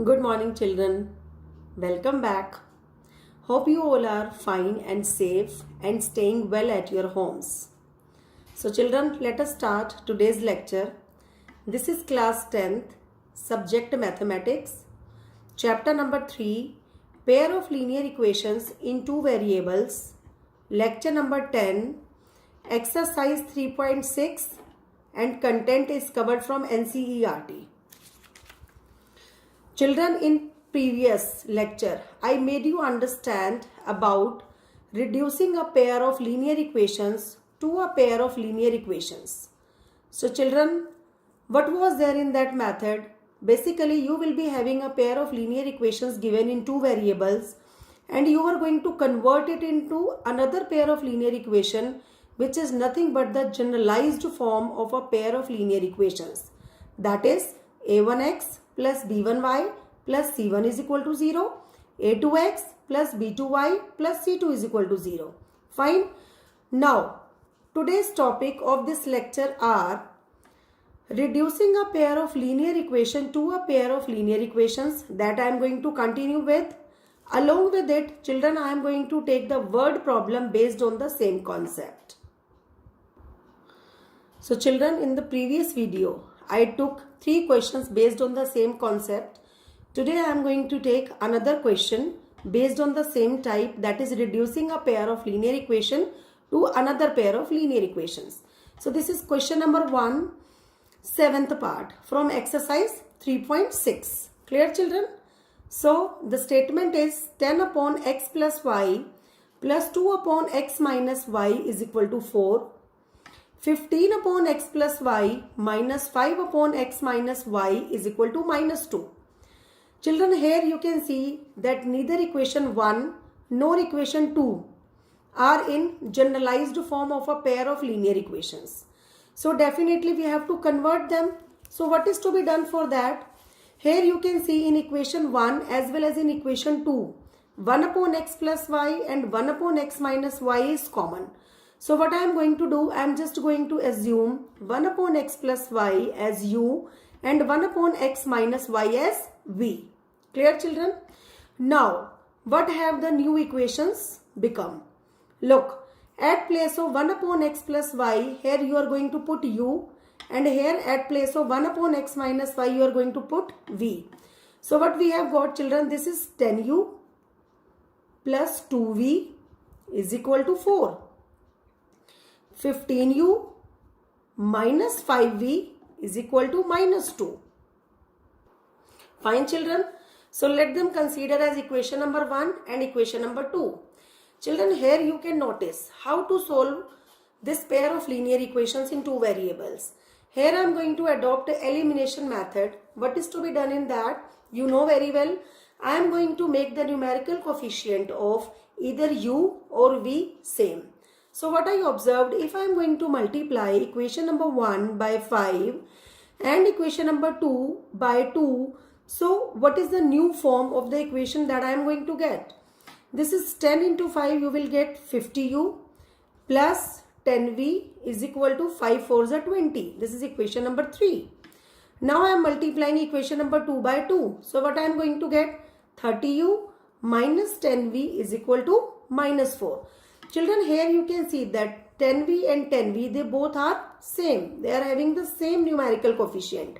Good morning, children. Welcome back. Hope you all are fine and safe and staying well at your homes. So, children, let us start today's lecture. This is class 10th, subject mathematics, chapter number 3, pair of linear equations in two variables, lecture number 10, exercise 3.6, and content is covered from NCERT. Children, in previous lecture, I made you understand about reducing a pair of linear equations to a pair of linear equations. So children, what was there in that method? Basically, you will be having a pair of linear equations given in two variables and you are going to convert it into another pair of linear equation which is nothing but the generalized form of a pair of linear equations. That is a1x plus b1y plus c1 is equal to 0, a2x plus b2y plus c2 is equal to 0. Fine. Now, today's topic of this lecture are reducing a pair of linear equation to a pair of linear equations that I am going to continue with. Along with it, children, I am going to take the word problem based on the same concept. So children, in the previous video, I took 3 questions based on the same concept. Today I am going to take another question based on the same type, that is reducing a pair of linear equation to another pair of linear equations. So this is question number 1, 7th part from exercise 3.6. Clear children? So the statement is 10 upon x plus y plus 2 upon x minus y is equal to 4. 15 upon x plus y minus 5 upon x minus y is equal to minus 2. Children, here you can see that neither equation 1 nor equation 2 are in generalized form of a pair of linear equations. So definitely we have to convert them. So what is to be done for that? Here you can see in equation 1 as well as in equation 2, 1 upon x plus y and 1 upon x minus y is common. So what I am going to do, I am just going to assume 1 upon x plus y as u and 1 upon x minus y as v. Clear children? Now, what have the new equations become? Look, at place of 1 upon x plus y, here you are going to put u, and here at place of 1 upon x minus y, you are going to put v. So what we have got, children, this is 10u plus 2v is equal to 4. 15u minus 5v is equal to minus 2. Fine children. So let them consider as equation number 1 and equation number 2. Children, here you can notice how to solve this pair of linear equations in two variables. Here I am going to adopt a elimination method. What is to be done in that? You know very well. I am going to make the numerical coefficient of either u or v same. So what I observed, if I am going to multiply equation number 1 by 5 and equation number 2 by 2, so what is the new form of the equation that I am going to get? This is 10 into 5, you will get 50u plus 10v is equal to 5 4s are 20. This is equation number 3. Now I am multiplying equation number 2 by 2. So what I am going to get? 30u minus 10v is equal to minus 4. Children, here you can see that 10v and 10v, they both are same. They are having the same numerical coefficient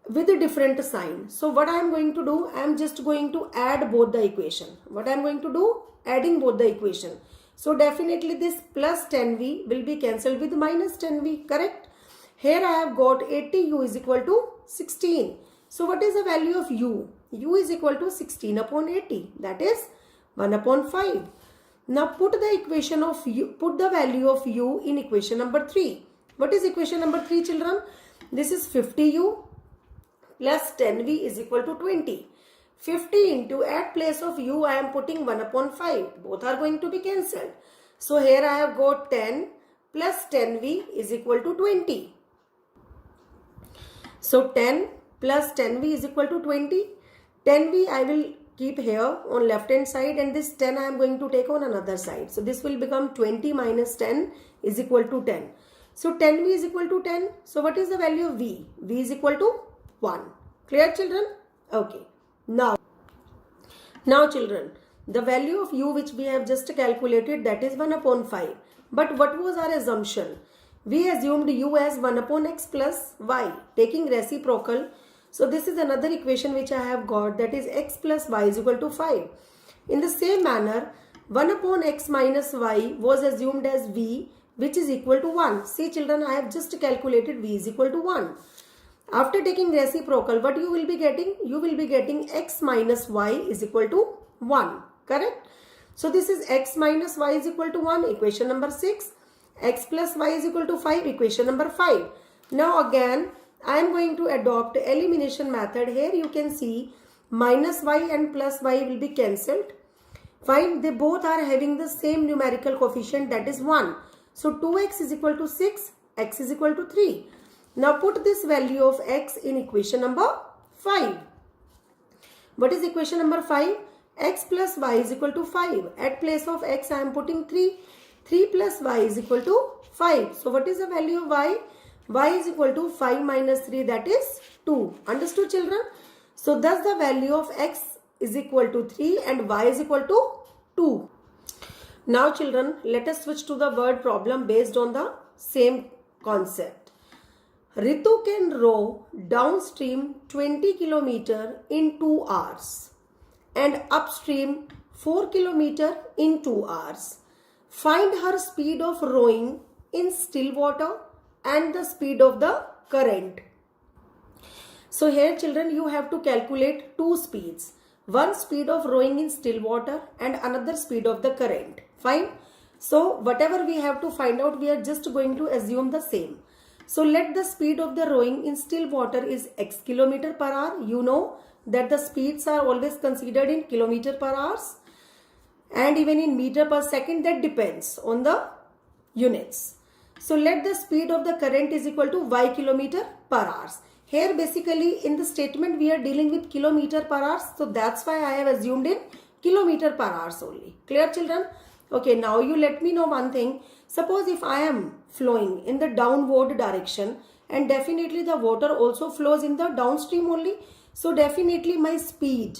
with a different sign. So what I am going to do, I am just going to add both the equation. What I am going to do? Adding both the equation. So definitely this plus 10v will be cancelled with minus 10v, correct? Here I have got 80u is equal to 16. So what is the value of u? U is equal to 16 upon 80. That is 1 upon 5. Now put the equation of u, put the value of u in equation number 3. What is equation number 3, children? This is 50u plus 10v is equal to 20. 50 into, at place of u I am putting 1 upon 5. Both are going to be cancelled. So here I have got 10 plus 10v is equal to 20. So 10 plus 10v is equal to 20. 10v I will keep here on left hand side and this 10 I am going to take on another side. So this will become 20 minus 10 is equal to 10. So 10v is equal to 10. So what is the value of v? V is equal to 1. Clear children? Okay. Now children, the value of u which we have just calculated, that is 1 upon 5. But what was our assumption? We assumed u as 1 upon x plus y, taking reciprocal. So this is another equation which I have got, that is x plus y is equal to 5. In the same manner, 1 upon x minus y was assumed as v, which is equal to 1. See children, I have just calculated v is equal to 1. After taking reciprocal, what you will be getting? You will be getting x minus y is equal to 1. Correct? So this is x minus y is equal to 1, equation number 6. X plus y is equal to 5, equation number 5. Now again, I am going to adopt elimination method. Here you can see minus y and plus y will be cancelled. Fine, they both are having the same numerical coefficient, that is 1. So 2x is equal to 6, x is equal to 3. Now put this value of x in equation number 5. What is equation number 5? X plus y is equal to 5. At place of x I am putting 3. 3 plus y is equal to 5. So what is the value of y? Y is equal to 5 minus 3, that is 2. Understood children? So thus the value of x is equal to 3 and y is equal to 2. Now children, let us switch to the word problem based on the same concept. Ritu can row downstream 20 km in 2 hours and upstream 4 km in 2 hours. Find her speed of rowing in still water and the speed of the current. So here children, you have to calculate two speeds. One speed of rowing in still water and another speed of the current. Fine. So whatever we have to find out, we are just going to assume the same. So let the speed of the rowing in still water is x km per hour. You know that the speeds are always considered in kilometer per hour and even in meter per second. That depends on the units. So let the speed of the current is equal to y km per hour. Here basically in the statement we are dealing with kilometer per hour. So that's why I have assumed in kilometer per hour only. Clear children? Okay, now you let me know one thing. Suppose if I am flowing in the downward direction and definitely the water also flows in the downstream only. So definitely my speed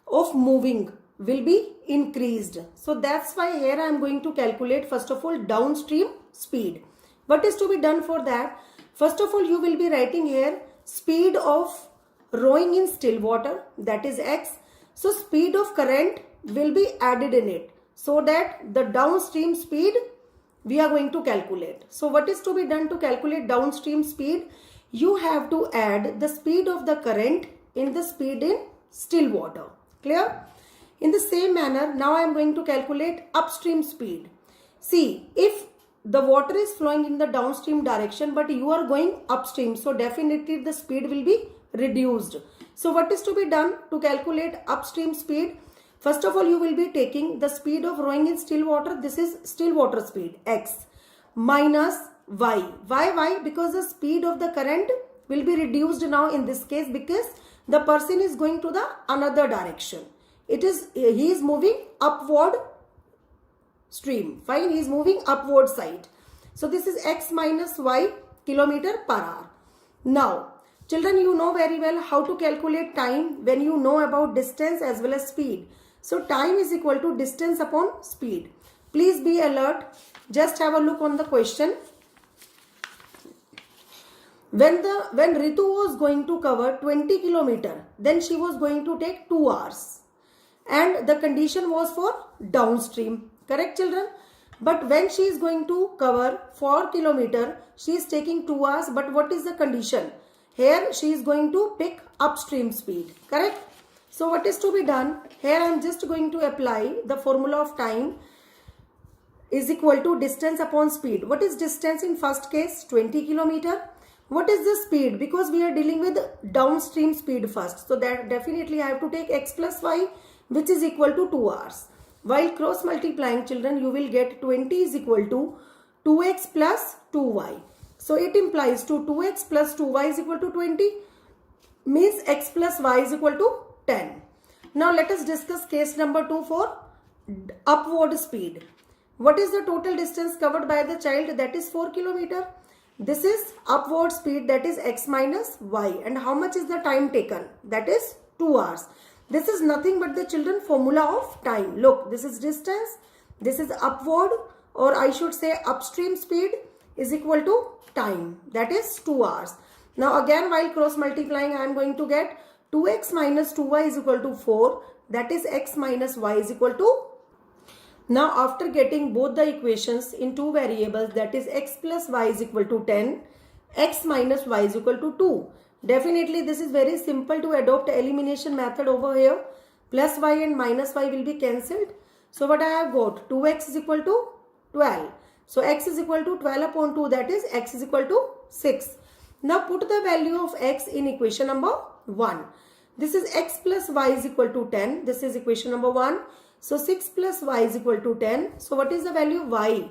of moving will be increased. So that's why here I am going to calculate first of all downstream speed. What is to be done for that? First of all, you will be writing here speed of rowing in still water, that is x. So speed of current will be added in it so that the downstream speed we are going to calculate. So what is to be done to calculate downstream speed? You have to add the speed of the current in the speed in still water. Clear? In the same manner, now I am going to calculate upstream speed. See, if the water is flowing in the downstream direction but you are going upstream, so definitely the speed will be reduced. So what is to be done to calculate upstream speed? First of all, you will be taking the speed of rowing in still water. This is still water speed, x, minus y. Why? Because the speed of the current will be reduced now in this case because the person is going to the another direction. He is moving upward stream. Fine, he is moving upward side. So this is x minus y kilometer per hour. Now, children, you know very well how to calculate time when you know about distance as well as speed. So time is equal to distance upon speed. Please be alert. Just have a look on the question. When Ritu was going to cover 20 km, then she was going to take 2 hours. And the condition was for downstream. Correct children? But when she is going to cover 4 km, she is taking 2 hours. But what is the condition? Here she is going to pick upstream speed. Correct? So what is to be done? Here I am just going to apply the formula of time is equal to distance upon speed. What is distance in first case? 20 km. What is the speed? Because we are dealing with downstream speed first. So that definitely I have to take x plus y, which is equal to 2 hours. While cross multiplying, children, you will get 20 is equal to 2x plus 2y. So it implies to 2x plus 2y is equal to 20. Means x plus y is equal to 10. Now let us discuss case number 2 for upward speed. What is the total distance covered by the child? That is 4 km. This is upward speed, that is x minus y. And how much is the time taken? That is 2 hours. This is nothing but the children formula of time. Look, this is distance, this is upward, or I should say upstream speed is equal to time, that is 2 hours. Now again, while cross multiplying, I am going to get 2x minus 2y is equal to 4, that is x minus y is equal to. Now after getting both the equations in two variables, that is x plus y is equal to 10, x minus y is equal to 2. Definitely this is very simple to adopt elimination method over here. Plus y and minus y will be cancelled. So what I have got? 2x is equal to 12. So x is equal to 12 upon 2, that is x is equal to 6. Now put the value of x in equation number 1. This is x plus y is equal to 10. This is equation number 1. So 6 plus y is equal to 10. So what is the value of y?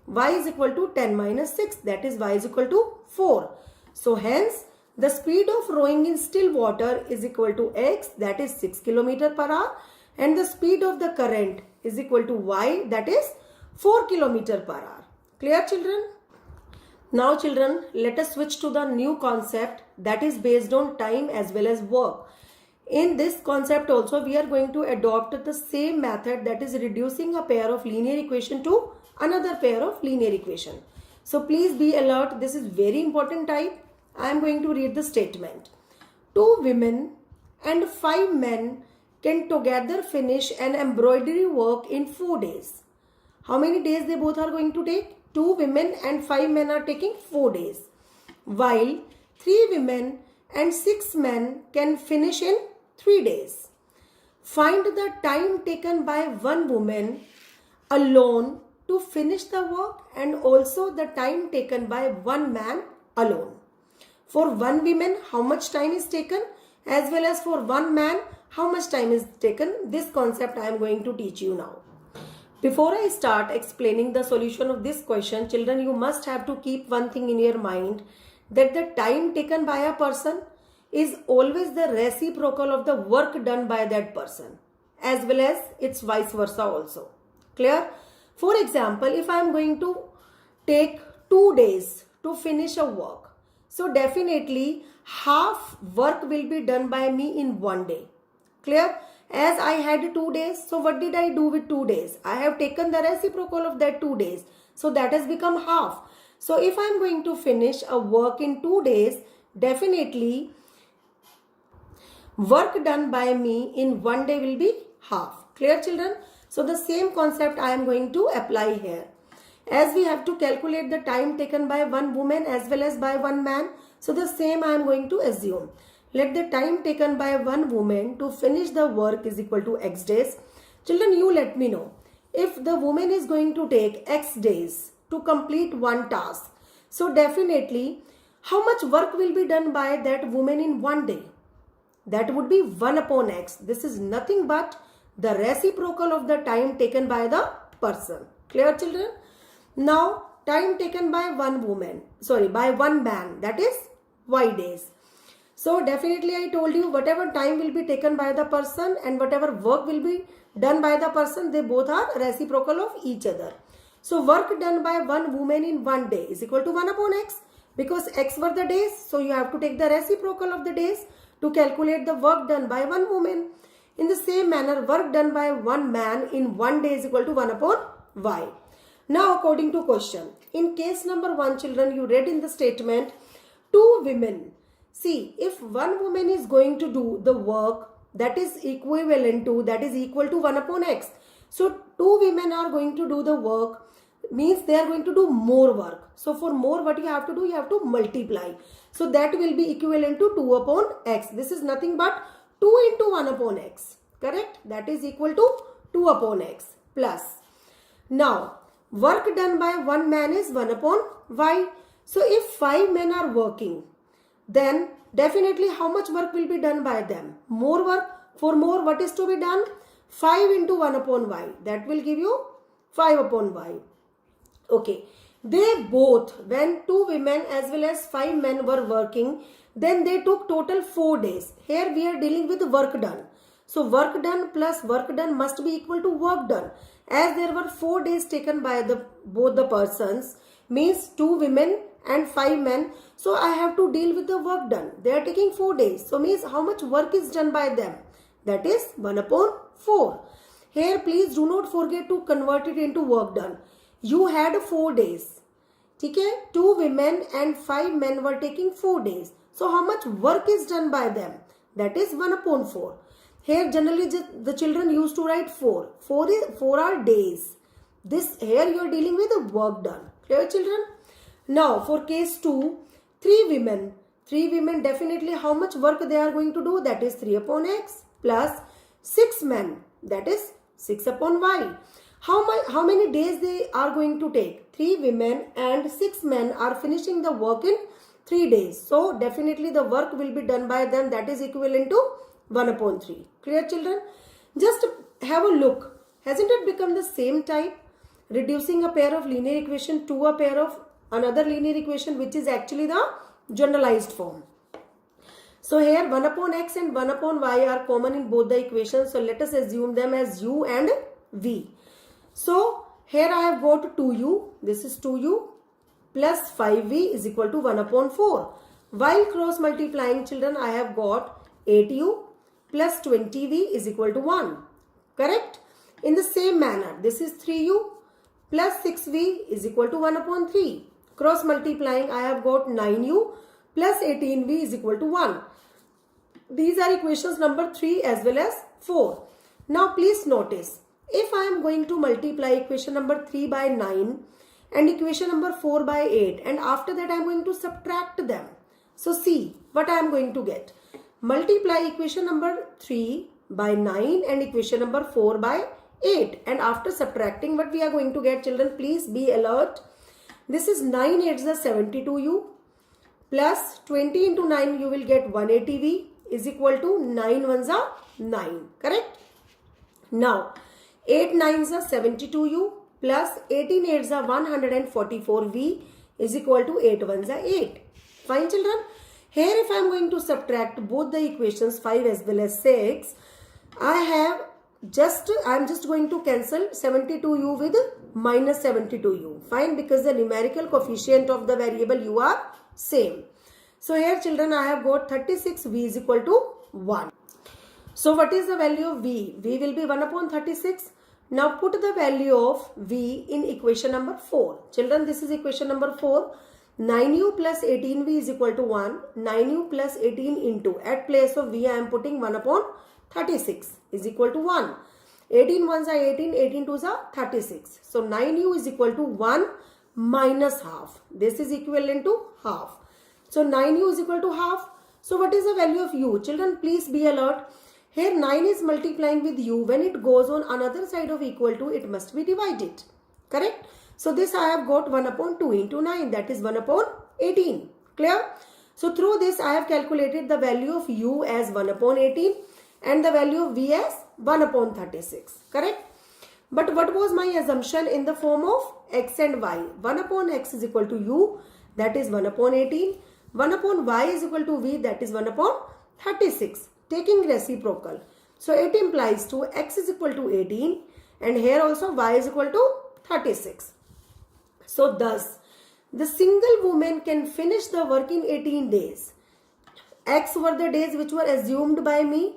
Y is equal to 10 minus 6, that is y is equal to 4. So hence the speed of rowing in still water is equal to x, that is 6 km per hour, and the speed of the current is equal to y, that is 4 km per hour. Clear, children? Now children, let us switch to the new concept that is based on time as well as work. In this concept also we are going to adopt the same method, that is reducing a pair of linear equation to another pair of linear equation. So please be alert, this is very important type. I am going to read the statement. 2 women and 5 men can together finish an embroidery work in 4 days. How many days they both are going to take? 2 women and 5 men are taking 4 days. While 3 women and 6 men can finish in 3 days. Find the time taken by one woman alone to finish the work and also the time taken by one man alone. For one woman, how much time is taken, as well as for one man, how much time is taken. This concept I am going to teach you now. Before I start explaining the solution of this question, children, you must have to keep one thing in your mind, that the time taken by a person is always the reciprocal of the work done by that person, as well as it's vice versa also. Clear? For example, if I am going to take 2 days to finish a work, so definitely half work will be done by me in 1 day. Clear? As I had 2 days, so what did I do with 2 days? I have taken the reciprocal of that 2 days. So that has become half. So if I am going to finish a work in 2 days, definitely work done by me in 1 day will be half. Clear, children? So the same concept I am going to apply here. As we have to calculate the time taken by one woman as well as by one man, so the same I am going to assume. Let the time taken by one woman to finish the work is equal to x days. Children, you let me know. If the woman is going to take x days to complete one task, so definitely how much work will be done by that woman in 1 day? That would be 1 upon x. This is nothing but the reciprocal of the time taken by the person. Clear, children? Now, time taken by one woman, by one man, that is y days. So definitely I told you whatever time will be taken by the person and whatever work will be done by the person, they both are reciprocal of each other. So work done by one woman in 1 day is equal to 1 upon x, because x were the days. So you have to take the reciprocal of the days to calculate the work done by one woman. In the same manner, work done by one man in 1 day is equal to 1 upon y. Now according to question, in case number 1, children, you read in the statement 2 women. See, if one woman is going to do the work that is equivalent to, that is equal to 1 upon x. So 2 women are going to do the work, means they are going to do more work. So for more, what you have to do, you have to multiply. So that will be equivalent to 2 upon x. This is nothing but 2 into 1 upon x. Correct? That is equal to 2 upon x plus. Now, work done by one man is 1 upon y. So if 5 men are working, then definitely how much work will be done by them? More work. For more, what is to be done? 5 into 1 upon y. That will give you 5 upon y. Okay. They both, when 2 women as well as 5 men were working, then they took total 4 days. Here we are dealing with work done. So work done plus work done must be equal to work done. As there were 4 days taken by both the persons, means 2 women and 5 men. So I have to deal with the work done. They are taking 4 days. So means how much work is done by them? That is 1 upon 4. Here please do not forget to convert it into work done. You had 4 days. Okay? 2 women and 5 men were taking 4 days. So how much work is done by them? That is 1 upon 4. Here generally the children used to write 4. 4 are days. This here you are dealing with the work done. Clear children? Now for case 2, 3 women. 3 women, definitely how much work they are going to do? That is 3 upon x plus 6 men. That is 6 upon y. How many days they are going to take? 3 women and 6 men are finishing the work in 3 days. So definitely the work will be done by them. That is equivalent to 1 upon 3. Clear children? Just have a look. Hasn't it become the same type? Reducing a pair of linear equation to a pair of another linear equation, which is actually the generalized form. So here 1 upon x and 1 upon y are common in both the equations. So let us assume them as u and v. So here I have got 2u. This is 2u plus 5v is equal to 1 upon 4. While cross multiplying, children, I have got 8u plus 20v is equal to 1. Correct? In the same manner, this is 3u plus 6v is equal to 1 upon 3. Cross multiplying, I have got 9u plus 18v is equal to 1. These are equations number 3 as well as 4. Now please notice, if I am going to multiply equation number 3 by 9 and equation number 4 by 8, and after that I am going to subtract them. So see what I am going to get. Multiply equation number 3 by 9 and equation number 4 by 8, and after subtracting, what we are going to get, children, please be alert. This is 9 8s are 72u plus 20 into 9 you will get 180v is equal to 9 1s are 9. Correct? Now 8 9s are 72u plus 18 8s are 144v is equal to 8 1s are 8. Fine children? Here if I am going to subtract both the equations 5 as well as 6, I am just going to cancel 72u with minus 72u. Fine, because the numerical coefficient of the variable u are same. So here children, I have got 36v is equal to 1. So what is the value of v? V will be 1 upon 36. Now put the value of v in equation number 4. Children, this is equation number 4. 9u plus 18v is equal to 1. 9u plus 18 into, at place of v I am putting 1 upon 36 is equal to 1. 18 1s are 18, 18 2s are 36. So 9u is equal to 1 minus half. This is equivalent to half. So 9u is equal to half. So what is the value of u? Children, please be alert. Here 9 is multiplying with u. When it goes on another side of equal to, it must be divided. Correct? So this I have got 1 upon 2 into 9. That is 1 upon 18. Clear? So through this I have calculated the value of u as 1 upon 18 and the value of v as 1 upon 36. Correct? But what was my assumption in the form of x and y? 1 upon x is equal to u, that is 1 upon 18. 1 upon y is equal to v, that is 1 upon 36. Taking reciprocal. So it implies to x is equal to 18 and here also y is equal to 36. So thus, the single woman can finish the work in 18 days. X were the days which were assumed by me.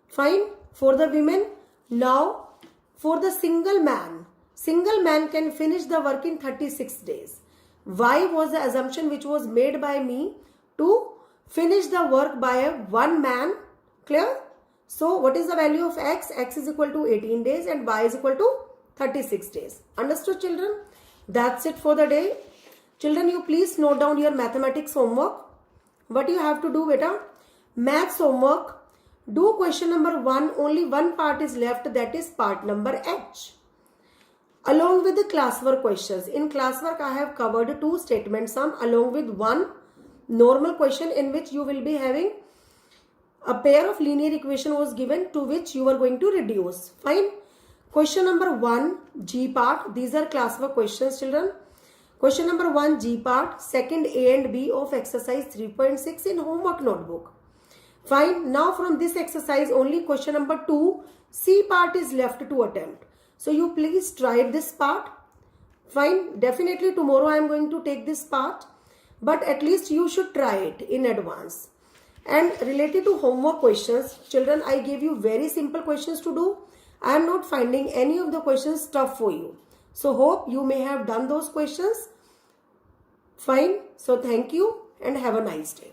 Fine. For the women. Now, for the single man can finish the work in 36 days. Y was the assumption which was made by me to finish the work by a one man. Clear? So, what is the value of x? X is equal to 18 days and y is equal to 36 days. Understood, children? That's it for the day. Children, you please note down your mathematics homework. What you have to do, beta? Maths homework. Do question number 1. Only one part is left, that is part number H. Along with the classwork questions. In classwork, I have covered 2 statement sum along with one normal question in which you will be having a pair of linear equation was given to which you are going to reduce. Fine. Question number 1, G part. These are classwork questions, children. Question number 1, G part. Second A and B of exercise 3.6 in homework notebook. Fine. Now from this exercise only question number 2, C part is left to attempt. So you please try this part. Fine. Definitely tomorrow I am going to take this part. but at least you should try it in advance. And related to homework questions, children, I gave you very simple questions to do. I am not finding any of the questions tough for you. So hope you may have done those questions. Fine. So thank you and have a nice day.